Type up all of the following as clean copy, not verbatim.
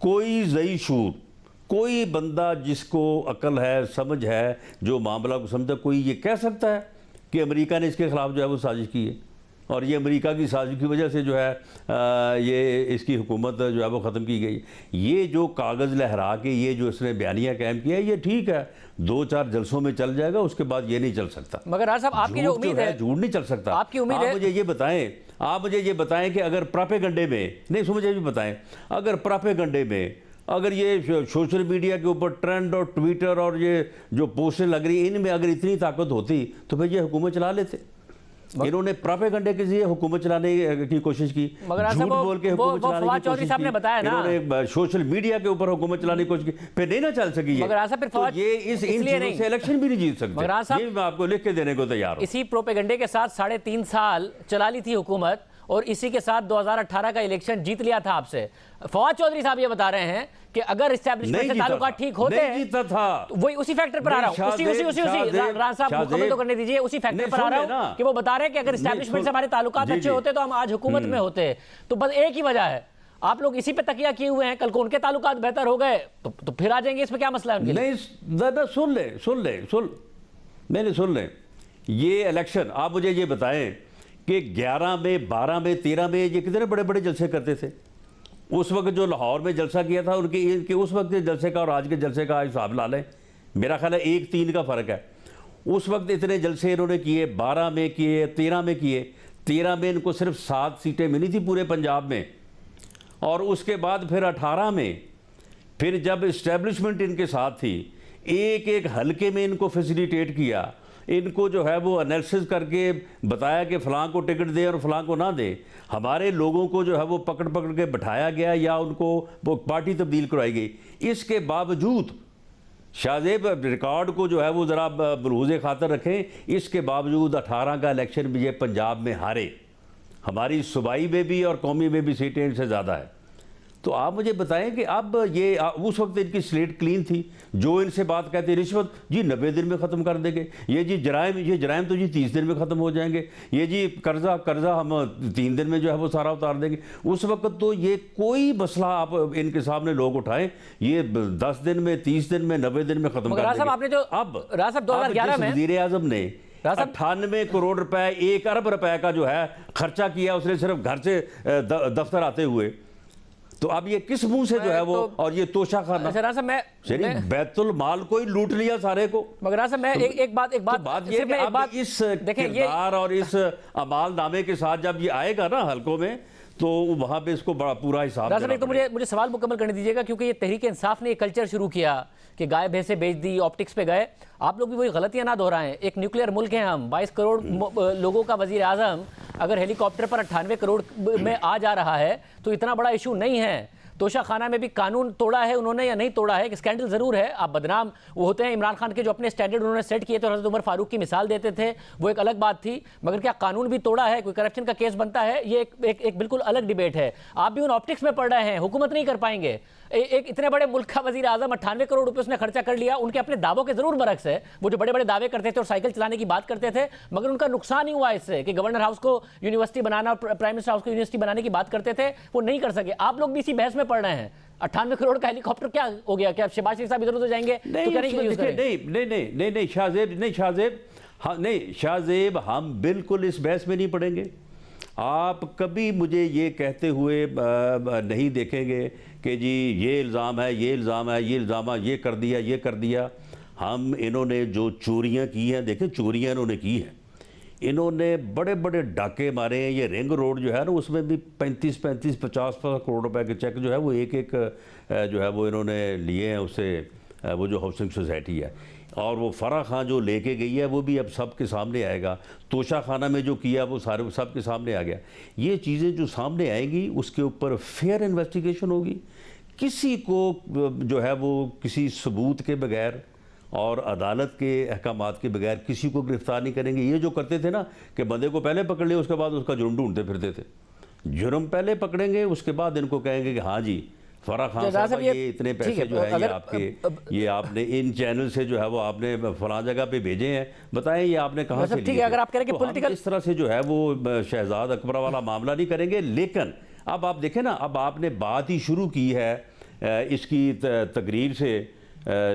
کوئی ذی شعور، کوئی بندہ جس کو عقل ہے، سمجھ ہے، جو معاملہ کو سمجھتا، کوئی یہ کہہ سکتا ہے کہ امریکہ نے اس کے خلاف جو ہے وہ سازش کی ہے اور یہ امریکہ کی سازش کی وجہ سے جو ہے یہ اس کی حکومت جو ہے وہ ختم کی گئی؟ یہ جو کاغذ لہرا کے یہ جو اس نے بیانیہ قائم کیا ہے، یہ ٹھیک ہے، 2-4 جلسوں میں چل جائے گا، اس کے بعد یہ نہیں چل سکتا۔ مگر راز صاحب آپ کی جو امید ہے، جھوٹ نہیں چل سکتا۔ آپ کی امید ہے، آپ مجھے یہ بتائیں کہ اگر پراپیگنڈے میں نہیں مجھے بھی بتائیں، اگر پراپیگنڈے میں اگر یہ سوشل میڈیا کے اوپر ٹرینڈ اور ٹویٹر اور یہ جو پوسٹیں لگ رہی ان میں اگر اتنی طاقت ہوتی تو پھر یہ حکومت چلا لیتے۔ انہوں نے پراپیگنڈے کے ذریعے حکومت چلانے کی کوشش کی، جھوٹ بول کے حکومت چلانے کی کوشش کی، انہوں نے سوشل میڈیا کے اوپر حکومت چلانے کی کوشش کی، پھر نہیں نہ چل سکی یہ، تو یہ ان چیزوں سے الیکشن بھی نہیں جیت سکتے۔ یہ میں آپ کو لکھ کے دینے کو تیار ہوں۔ اسی پروپیگنڈے کے ساتھ 3.5 سال چلا لی تھی حکومت اور اسی کے ساتھ 2018 کا الیکشن جیت لیا تھا آپ سے۔ فواد چودھری صاحب یہ بتا رہے ہیں کہ اگر اسٹیبلشمنٹ سے تعلقات ٹھیک ہوتے ہیں، نہیں جیتا تھا، وہی اسی فیکٹر پر آ رہا ہوں، اسی راز صاحب مکمل تو کرنے دیجئے، اسی فیکٹر پر آ رہا ہوں کہ وہ بتا رہے ہیں کہ اگر اسٹیبلشمنٹ سے ہمارے تعلقات اچھے ہوتے تو ہم آج حکومت میں ہوتے۔ تو بس ایک ہی وجہ ہے، آپ لوگ اسی پہ تکیہ کیے ہوئے ہیں، کل کو ان کے تعلقات بہتر ہو گئے تو پھر آ جائیں گے، اس میں کیا مسئلہ ہے ان کے لیے؟ نہیں سن لیں یہ الیکشن، آپ مجھے یہ بتائیں کہ 11 میں 12 میں 13 میں یہ کتنے بڑے بڑے جلسے کرتے تھے؟ اس وقت جو لاہور میں جلسہ کیا تھا ان کے اس وقت کے جلسے کا اور آج کے جلسے کا حساب لا لیں، میرا خیال ہے 1-3 کا فرق ہے۔ اس وقت اتنے جلسے انہوں نے کیے، 12 میں کیے، 13 میں کیے، 13 میں ان کو صرف 7 سیٹیں ملی تھی پورے پنجاب میں، اور اس کے بعد پھر 18 میں پھر جب اسٹیبلشمنٹ ان کے ساتھ تھی، ایک ایک حلقے میں ان کو فیسیلیٹیٹ کیا، ان کو جو ہے وہ انیلسس کر کے بتایا کہ فلاں کو ٹکٹ دے اور فلاں کو نہ دے۔ ہمارے لوگوں کو جو ہے وہ پکڑ کے بٹھایا گیا یا ان کو وہ پارٹی تبدیل کرائی گئی۔ اس کے باوجود شاہ زیب ریکارڈ کو جو ہے وہ ذرا ملحوظ خاطر رکھیں، اس کے باوجود 18 کا الیکشن بھی یہ پنجاب میں ہارے، ہماری صوبائی میں بھی اور قومی میں بھی سیٹیں ان سے زیادہ ہے۔ تو آپ مجھے بتائیں کہ اب یہ اس وقت ان کی سلیٹ کلین تھی، جو ان سے بات کہتے رشوت جی 90 دن میں ختم کر دیں گے، یہ جرائم تو جی 30 دن میں ختم ہو جائیں گے، یہ جی قرضہ ہم 3 دن میں جو ہے وہ سارا اتار دیں گے۔ اس وقت تو یہ کوئی مسئلہ آپ ان کے سامنے لوگ اٹھائیں، یہ 10 دن میں 30 دن میں 90 دن میں ختم کر دیں گے۔ اب وزیر اعظم نے 98 کروڑ روپے 1 ارب روپے کا جو ہے خرچہ کیا اس نے صرف گھر سے دفتر آتے ہوئے، تو اب یہ کس منہ سے جو ہے وہ، اور یہ توشہ خانہ بیت المال کو ہی لوٹ لیا سارے کو۔ مگر صاحب میں ایک بات یہ کہ اب اس کردار اور اس عمال نامے کے ساتھ جب یہ آئے گا نا حلقوں میں تو وہاں پہ اس کو بڑا پورا حساب دینا پڑے گا۔ تو مجھے سوال مکمل کرنے دیجیے گا، کیونکہ یہ تحریک انصاف نے یہ کلچر شروع کیا کہ گائے بھینسیں بیچ دی، آپٹکس پہ گئے، آپ لوگ بھی وہی غلطیاں نہ دہرائیں۔ ایک نیوکلیئر ملک ہیں ہم، 22 کروڑ لوگوں کا وزیر اعظم اگر ہیلی کاپٹر پر 98 کروڑ میں آ جا رہا ہے تو اتنا بڑا ایشو نہیں ہے۔ توشہ خانہ میں بھی قانون توڑا ہے انہوں نے یا نہیں توڑا ہے، ایک اسکینڈل ضرور ہے، آپ بدنام وہ ہوتے ہیں۔ عمران خان کے جو اپنے سٹینڈرڈ انہوں نے سیٹ کیے تھے اور حضرت عمر فاروق کی مثال دیتے تھے، وہ ایک الگ بات تھی، مگر کیا قانون بھی توڑا ہے، کوئی کرپشن کا کیس بنتا ہے، یہ ایک بالکل الگ ڈیبیٹ ہے۔ آپ بھی ان آپٹکس میں پڑھ رہے ہیں، حکومت نہیں کر پائیں گے۔ ایک اتنے بڑے ملک کا وزیر اعظم 98 کروڑ روپے اس نے خرچہ کر لیا، ان کے اپنے دعووں کے ضرور برعکس ہے، وہ جو بڑے بڑے دعوے کرتے تھے اور سائیکل چلانے کی بات کرتے تھے، مگر ان کا نقصان ہی ہوا اس سے کہ گورنر ہاؤس کو یونیورسٹی بنانا، پرائم منسٹر ہاؤس کو یونیورسٹی بنانے کی بات کرتے تھے، وہ نہیں کر سکے۔ آپ لوگ بھی اسی بحث میں پڑھ رہے ہیں، 98 کروڑ کا ہیلی کاپٹر کیا ہو گیا؟ کیا شہباز شریف صاحب ادھر ادھر جائیں گے تو کیا نہیں یوز کریں گے؟ نہیں شاہ زیب ہم بالکل اس بحث میں نہیں پڑیں گے۔ آپ کبھی مجھے یہ کہتے ہوئے نہیں دیکھیں گے کہ جی یہ الزام ہے، یہ الزام ہے، یہ الزام ہے، یہ کر دیا، یہ کر دیا۔ انہوں نے جو چوریاں کی ہیں، دیکھیں چوریاں انہوں نے کی ہیں، انہوں نے بڑے بڑے ڈاکے مارے ہیں۔ یہ رنگ روڈ جو ہے نا اس میں بھی 50 کروڑ روپے کے چیک جو ہے وہ ایک جو ہے وہ انہوں نے لیے ہیں اس سے، وہ جو ہاؤسنگ سوسائٹی ہے، اور وہ فرح خان جو لے کے گئی ہے وہ بھی اب سب کے سامنے آئے گا۔ توشہ خانہ میں جو کیا وہ سارے سب کے سامنے آ گیا۔ یہ چیزیں جو سامنے آئیں گی اس کے اوپر فیئر انویسٹیگیشن ہوگی، کسی کو جو ہے وہ کسی ثبوت کے بغیر اور عدالت کے احکامات کے بغیر کسی کو گرفتار نہیں کریں گے۔ یہ جو کرتے تھے نا کہ بندے کو پہلے پکڑ لیا اس کے بعد اس کا جرم ڈھونڈتے پھرتے تھے، جرم پہلے پکڑیں گے اس کے بعد ان کو کہیں گے کہ ہاں جی فرح خان صاحب یہ اتنے پیسے جو ہے یہ آپ کے، یہ آپ نے ان چینل سے جو ہے وہ آپ نے فلاں جگہ پہ بھیجے ہیں، بتائیں یہ آپ نے کہاں سے لیے ہیں۔ تو ہم اس طرح سے جو ہے وہ شہزاد اکبر والا معاملہ نہیں کریں گے۔ لیکن اب آپ دیکھیں نا، اب آپ نے بات ہی شروع کی ہے اس کی تقریر سے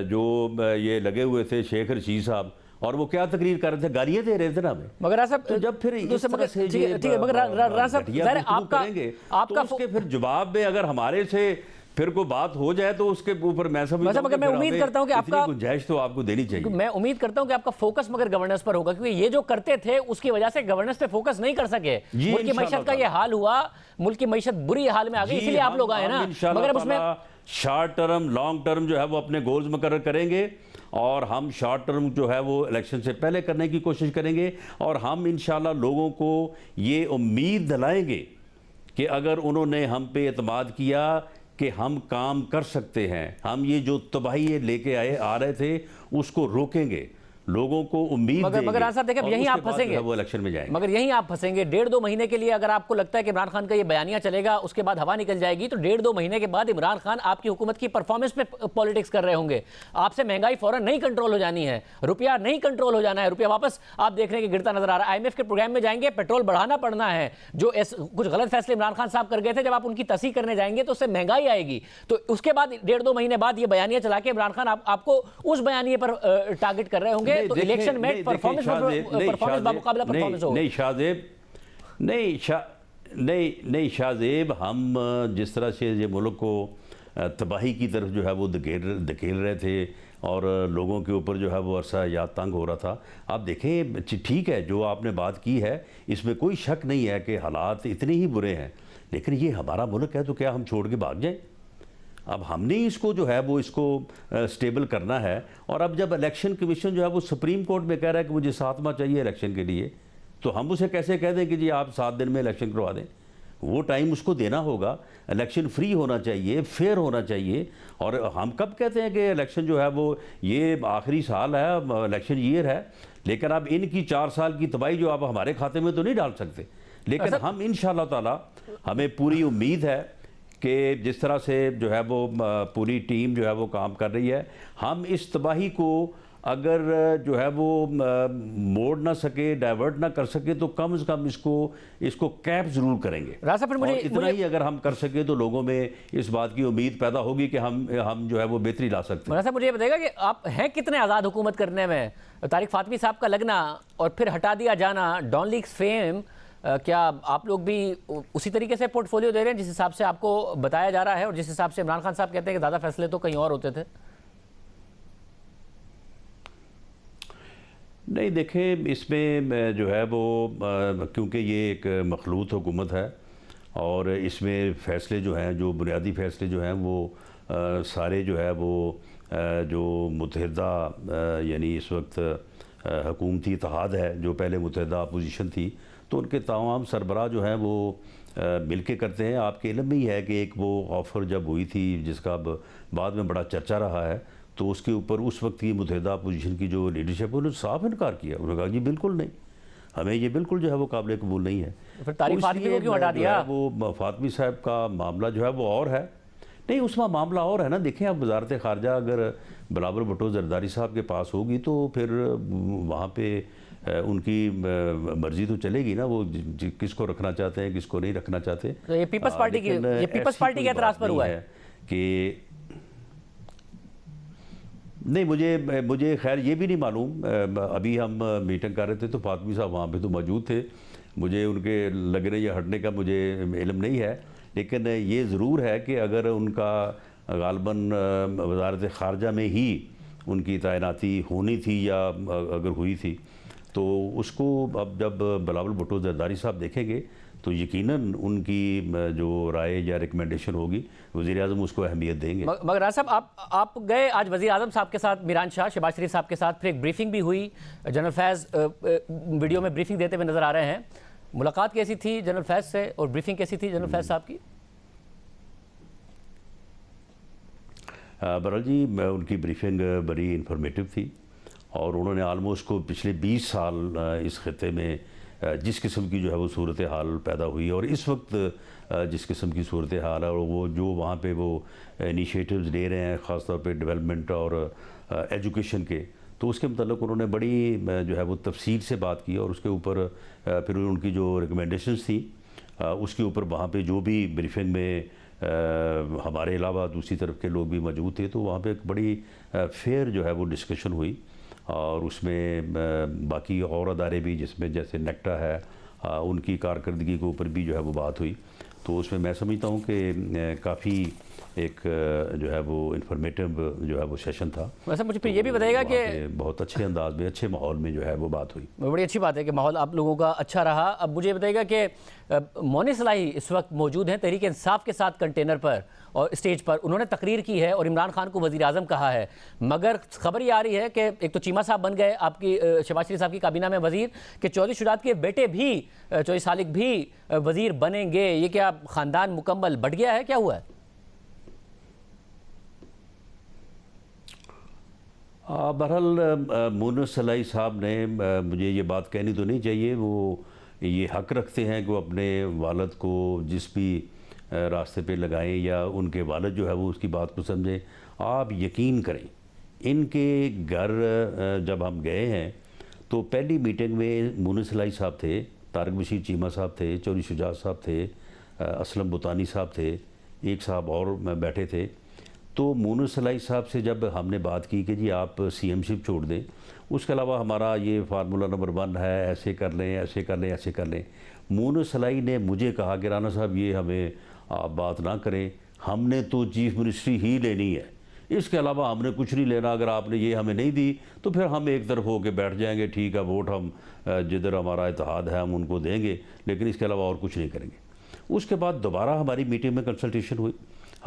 جو یہ لگے ہوئے تھے شیخ رشید صاحب، اور وہ کیا تقریر کر رہے تھے؟ گالیاں دے رہے تھے نا ہمیں. مگر رانا صاحب تو جب پھر اس طرح سے گھٹیا گفتگو کریں گے تو اس کے پھر جواب میں اگر ہمارے سے پھر کوئی بات ہو جائے تو اس کے اوپر میں سمجھتا ہوں کہ میں امید کرتا ہوں کہ آپ کا گنجائش تو آپ کو دینی چاہیے. میں امید کرتا ہوں کہ آپ کا فوکس مگر گورننس پر ہوگا، کیونکہ یہ جو کرتے تھے اس کی وجہ سے گورننس پہ فوکس نہیں کر سکے. ملک کی معیشت کا یہ حال ہوا، ملک کی معیشت بری حال میں آ گئی، اسی لیے آپ لوگ آئے نا. مگر اس میں شارٹ ٹرم لانگ ٹرم جو ہے وہ اپنے گولز مقرر کریں گے، اور ہم شارٹ ٹرم جو ہے وہ الیکشن سے پہلے کرنے کی کوشش کریں گے، اور ہم انشاءاللہ لوگوں کو یہ امید دلائیں گے کہ اگر انہوں نے ہم پہ اعتماد کیا کہ ہم کام کر سکتے ہیں، ہم یہ جو تباہی لے کے آ رہے تھے اس کو روکیں گے، لوگوں کو امید دیں گے. مگر رانا صاحب دیکھیں یہیں آپ پھنسیں گے، وہ الیکشن میں جائیں گے. مگر یہیں آپ پھنسیں گے. 1.5-2 مہینے کے لیے اگر آپ کو لگتا ہے کہ عمران خان کا یہ بیانیہ چلے گا، اس کے بعد ہوا نکل جائے گی، تو 1.5-2 مہینے کے بعد عمران خان آپ کی حکومت کی پرفارمنس پہ پالیٹکس کر رہے ہوں گے. آپ سے مہنگائی فوراً نہیں کنٹرول ہو جانی ہے، روپیہ نہیں کنٹرول ہو جانا ہے، روپیہ واپس آپ دیکھ رہے ہیں کہ گرتا نظر آ رہا ہے. IMF کے پروگرام میں جائیں گے، پیٹرول بڑھانا پڑنا ہے. جو کچھ غلط فیصلے عمران خان صاحب کر گئے تھے، جب آپ ان کی تصحیح کرنے جائیں گے تو اس سے مہنگائی آئے گی. تو اس کے بعد 1.5-2 مہینے بعد یہ بیانیہ چلا کے عمران خان آپ کو اس بیانیے پر ٹارگٹ کر رہے ہوں گے. تو الیکشن میں پرفارمنس بمقابلہ پرفارمنس ہوگا. نہیں شاہ زیب، ہم جس طرح سے یہ ملک کو تباہی کی طرف جو ہے وہ دھکیل رہے تھے اور لوگوں کے اوپر جو ہے وہ عرصہ یاد تنگ ہو رہا تھا. آپ دیکھیں ٹھیک ہے جو آپ نے بات کی ہے، اس میں کوئی شک نہیں ہے کہ حالات اتنے ہی برے ہیں، لیکن یہ ہمارا ملک ہے تو کیا ہم چھوڑ کے بھاگ جائیں؟ اب ہم نے اس کو جو ہے وہ اس کو سٹیبل کرنا ہے. اور اب جب الیکشن کمیشن جو ہے وہ سپریم کورٹ میں کہہ رہا ہے کہ مجھے 7 ماہ چاہیے الیکشن کے لیے، تو ہم اسے کیسے کہہ دیں کہ جی آپ 7 دن میں الیکشن کروا دیں؟ وہ ٹائم اس کو دینا ہوگا. الیکشن فری ہونا چاہیے، فیئر ہونا چاہیے. اور ہم کب کہتے ہیں کہ الیکشن جو ہے وہ یہ آخری سال ہے، الیکشن ایئر ہے، لیکن اب ان کی 4 سال کی تباہی جو آپ ہمارے کھاتے میں تو نہیں ڈال سکتے. لیکن ہم انشاءاللہ تعالی ہمیں پوری امید ہے کہ جس طرح سے جو ہے وہ پوری ٹیم جو ہے وہ کام کر رہی ہے، ہم اس تباہی کو اگر جو ہے وہ موڑ نہ سکے، ڈائیورٹ نہ کر سکے، تو کم از کم اس کو کیپ ضرور کریں گے. اور اتنا ہی اگر ہم کر سکے تو لوگوں میں اس بات کی امید پیدا ہوگی کہ ہم جو ہے وہ بہتری لا سکتے ہیں. مولانا صاحب مجھے یہ بتائے گا کہ آپ ہیں کتنے آزاد حکومت کرنے میں؟ طارق فاطمی صاحب کا لگنا اور پھر ہٹا دیا جانا، ڈان لیگز فیم، کیا آپ لوگ بھی اسی طریقے سے پورٹ فولیو دے رہے ہیں جس حساب سے آپ کو بتایا جا رہا ہے، اور جس حساب سے عمران خان صاحب کہتے ہیں کہ زیادہ فیصلے تو کہیں اور ہوتے تھے؟ نہیں دیکھیں، اس میں جو ہے وہ کیونکہ یہ ایک مخلوط حکومت ہے اور اس میں فیصلے جو ہیں، جو بنیادی فیصلے جو ہیں وہ سارے جو ہے وہ جو متحدہ یعنی اس وقت حکومتی اتحاد ہے، جو پہلے متحدہ اپوزیشن تھی، تو ان کے تمام سربراہ جو ہیں وہ مل کے کرتے ہیں. آپ کے علم میں ہی ہے کہ ایک وہ آفر جب ہوئی تھی جس کا اب بعد میں بڑا چرچا رہا ہے، تو اس کے اوپر اس وقت کی متحدہ اپوزیشن کی جو لیڈرشپ ہے انہوں نے صاف انکار کیا. انہوں نے کہا جی بالکل نہیں، ہمیں یہ بالکل جو ہے وہ قابل قبول نہیں ہے. پھر طارق فاطمی کو کیوں ہٹا دیا؟ وہ فاطمی صاحب کا معاملہ جو ہے وہ اور ہے. نہیں، اس میں معاملہ اور ہے نا. دیکھیں اب وزارت خارجہ اگر بلاول بھٹو زرداری صاحب کے پاس ہوگی تو پھر وہاں پہ ان کی مرضی تو چلے گی نا، وہ کس کو رکھنا چاہتے ہیں کس کو نہیں رکھنا چاہتے. تو یہ پیپلز پارٹی کے اعتراض پر ہوا ہے کہ نہیں، مجھے خیر یہ بھی نہیں معلوم. ابھی ہم میٹنگ کر رہے تھے تو فاطمی صاحب وہاں پہ تو موجود تھے، مجھے ان کے لگنے یا ہٹنے کا مجھے علم نہیں ہے. لیکن یہ ضرور ہے کہ اگر ان کا غالباً وزارت خارجہ میں ہی ان کی تعیناتی ہونی تھی یا اگر ہوئی تھی، تو اس کو اب جب بلاول بھٹو زرداری صاحب دیکھیں گے تو یقیناً ان کی جو رائے یا ریکمنڈیشن ہوگی وزیر اعظم اس کو اہمیت دیں گے. مگر رانا صاحب آپ گئے آج وزیر اعظم صاحب کے ساتھ، میران شاہ، شہباز شریف صاحب کے ساتھ، پھر ایک بریفنگ بھی ہوئی. جنرل فیض ویڈیو میں بریفنگ دیتے ہوئے نظر آ رہے ہیں. ملاقات کیسی تھی جنرل فیض سے اور بریفنگ کیسی تھی جنرل فیض صاحب کی؟ برال جی، ان کی بریفنگ بڑی انفارمیٹو تھی اور انہوں نے آلموسٹ کو پچھلے 20 سال اس خطے میں جس قسم کی جو ہے وہ صورتحال پیدا ہوئی اور اس وقت جس قسم کی صورتحال ہے اور وہ جو وہاں پہ وہ انیشیٹوز لے رہے ہیں خاص طور پہ ڈیولپمنٹ اور ایجوکیشن کے، تو اس کے متعلق انہوں نے بڑی جو ہے وہ تفصیل سے بات کی اور اس کے اوپر پھر ان کی جو ریکمنڈیشنز تھیں اس کے اوپر وہاں پہ جو بھی بریفنگ میں ہمارے علاوہ دوسری طرف کے لوگ بھی موجود تھے، تو وہاں پہ ایک بڑی فیئر جو ہے وہ ڈسکشن ہوئی، اور اس میں باقی اور ادارے بھی جس میں جیسے نیکٹا ہے ان کی کارکردگی کے اوپر بھی جو ہے وہ بات ہوئی. تو اس میں میں سمجھتا ہوں کہ کافی ایک جو ہے وہ انفارمیٹو جو ہے وہ سیشن تھا. ویسے مجھے پھر یہ بھی بتائیے گا کہ بہت اچھے انداز میں اچھے ماحول میں جو ہے وہ بات ہوئی. بڑی اچھی بات ہے کہ ماحول آپ لوگوں کا اچھا رہا. اب مجھے بتائیے گا کہ مونی صلاحی اس وقت موجود ہیں تحریک انصاف کے ساتھ کنٹینر پر اور اسٹیج پر. انہوں نے تقریر کی ہے اور عمران خان کو وزیر اعظم کہا ہے، مگر خبر یہ آ رہی ہے کہ ایک تو چیمہ صاحب بن گئے آپ کی شہباز شریف صاحب کی کابینہ میں وزیر، کہ چودھری شجاعت کے بیٹے بھی چودھری سالک بھی وزیر بنیں گے. یہ کیا خاندان مکمل بٹ گیا ہے؟ کیا ہوا ہے؟ بہرحال مونی صلاحی صاحب نے، مجھے یہ بات کہنی تو نہیں چاہیے، وہ یہ حق رکھتے ہیں کہ وہ اپنے والد کو جس بھی راستے پہ لگائیں یا ان کے والد جو ہے وہ اس کی بات کو سمجھیں. آپ یقین کریں ان کے گھر جب ہم گئے ہیں تو پہلی میٹنگ میں مونی صلاحی صاحب تھے، طارق بشیر چیمہ صاحب تھے، چودھری شجاعت صاحب تھے، اسلم بطانی صاحب تھے، ایک صاحب اور بیٹھے تھے. تو مونی صلاحی صاحب سے جب ہم نے بات کی کہ جی آپ سی ایم شپ چھوڑ دیں، اس کے علاوہ ہمارا یہ فارمولہ نمبر 1 ہے، ایسے کر لیں ایسے کر لیں ایسے کر لیں. مونی صلاحی نے مجھے کہا کہ رانا صاحب یہ ہمیں آپ بات نہ کریں، ہم نے تو چیف منسٹری ہی لینی ہے، اس کے علاوہ ہم نے کچھ نہیں لینا. اگر آپ نے یہ ہمیں نہیں دی تو پھر ہم ایک طرف ہو کے بیٹھ جائیں گے، ٹھیک ہے ووٹ ہم جدھر ہمارا اتحاد ہے ہم ان کو دیں گے، لیکن اس کے علاوہ اور کچھ نہیں کریں گے. اس کے بعد دوبارہ ہماری میٹنگ میں کنسلٹیشن ہوئی.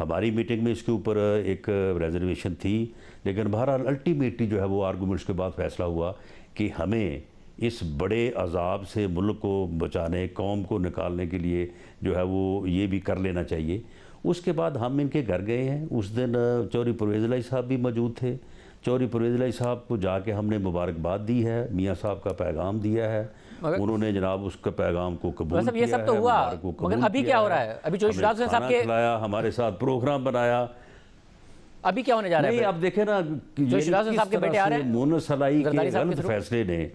ہماری میٹنگ میں اس کے اوپر ایک ریزرویشن تھی، لیکن بہرحال الٹیمیٹلی جو ہے وہ آرگومنٹس کے بعد فیصلہ ہوا کہ ہمیں اس بڑے عذاب سے ملک کو بچانے، قوم کو نکالنے کے لیے جو ہے وہ یہ بھی کر لینا چاہیے. اس کے بعد ہم ان کے گھر گئے ہیں. اس دن چودھری پرویز الہی صاحب بھی موجود تھے. چودھری پرویز الہی صاحب کو جا کے ہم نے مبارکباد دی ہے، میاں صاحب کا پیغام دیا ہے، انہوں نے جناب اس کا پیغام کو قبول کیا ہے. یہ سب تو ہوا، مگر ابھی کیا ہو رہا ہے؟ ابھی چودھری شجاعت صاحب کے کھلایا، ہمارے ساتھ پروگرام بنایا. ابھی کیا ہونے جا رہا ہے؟ نہیں اب دیکھیں نا صاحب کے بیٹے آ رہے ہیں، مونی صلاحی کے غلط فیصلے نے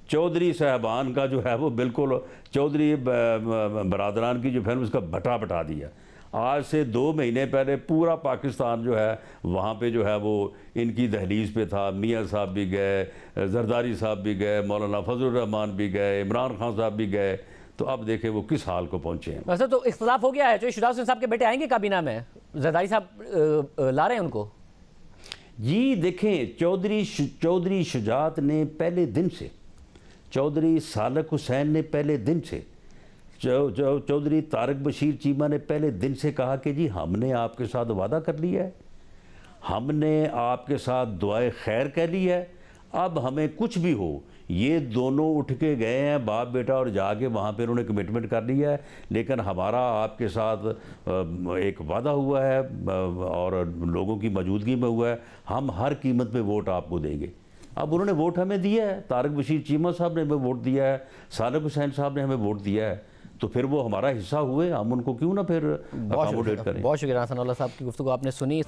چودھری صاحبان کا جو ہے وہ بالکل چودھری برادران کی جو فلم اس کا بٹا بٹا دیا. آج سے 2 مہینے پہلے پورا پاکستان جو ہے وہاں پہ جو ہے وہ ان کی دہلیز پہ تھا. میاں صاحب بھی گئے، زرداری صاحب بھی گئے، مولانا فضل الرحمان بھی گئے، عمران خان صاحب بھی گئے. تو اب دیکھیں وہ کس حال کو پہنچے ہیں. ویسے تو اختلاف ہو گیا ہے، چودھری شجاعت صاحب کے بیٹے آئیں گے کابینہ میں، زرداری صاحب لا رہے ہیں ان کو. جی دیکھیں چودھری شجاعت نے پہلے دن سے، چودھری سالک حسین نے پہلے دن سے، چودھری طارق بشیر چیمہ نے پہلے دن سے کہا کہ جی ہم نے آپ کے ساتھ وعدہ کر لیا ہے، ہم نے آپ کے ساتھ دعائے خیر کہہ لی ہے، اب ہمیں کچھ بھی ہو. یہ دونوں اٹھ کے گئے ہیں باپ بیٹا اور جا کے وہاں پہ انہوں نے کمٹمنٹ کر لیا ہے، لیکن ہمارا آپ کے ساتھ ایک وعدہ ہوا ہے اور لوگوں کی موجودگی میں ہوا ہے، ہم ہر قیمت پہ ووٹ آپ کو دیں گے. اب انہوں نے ووٹ ہمیں دیا ہے، طارق بشیر چیمہ صاحب نے ہمیں ووٹ دیا ہے، سالک حسین صاحب نے ہمیں ووٹ دیا ہے، تو پھر وہ ہمارا حصہ ہوئے، ہم ان کو کیوں نہ پھر اکاموڈیٹ کریں. بہت شکریہ ثناء اللہ صاحب کی گفتگو آپ نے سنی.